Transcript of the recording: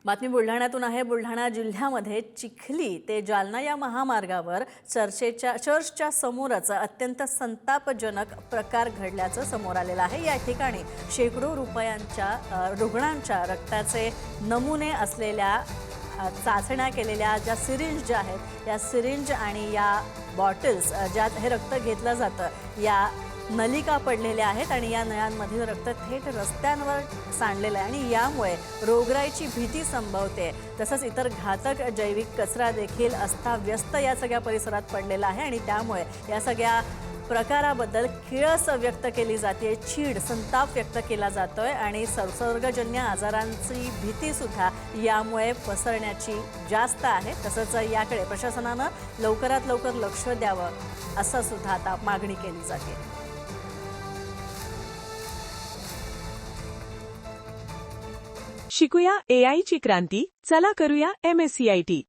बातमी बुलढाण्यातून आहे। बुलढाणा जिल्ह्यामध्ये चिखली ते जालना या महामार्गावर चर्चच्या समोरच अत्यंत संतापजनक प्रकार घडल्याचं समोर आलेलं आहे। या ठिकाणी शेकडो रुपयांच्या रुग्णांच्या रक्ताचे नमुने असलेल्या चाचण्या केलेल्या ज्या सिरिंज ज्या आहेत या सिरिंज आणि या बॉटल्स ज्यात हे रक्त घेतलं जातं या नलिका पडलेल्या आहेत आणि या नळ्यांमधील रक्त थेट रस्त्यांवर सांडलेलं आहे आणि यामुळे रोगराईची भीती संभवते। तसंच इतर घातक जैविक कचरा देखील अस्ताव्यस्त या सगळ्या परिसरात पडलेला आहे आणि त्यामुळे या सगळ्या प्रकाराबद्दल किळस व्यक्त केली जाते, चीड संताप व्यक्त केला जातोय आणि संसर्गजन्य आजारांची भीती सुद्धा यामुळे पसरण्याची जास्त आहे। तसंच याकडे प्रशासनानं लवकरात लवकर लक्ष द्यावं असं सुद्धा आता मागणी केली जाते। शिकूया AI ची क्रांती, चला करूया MSCIT।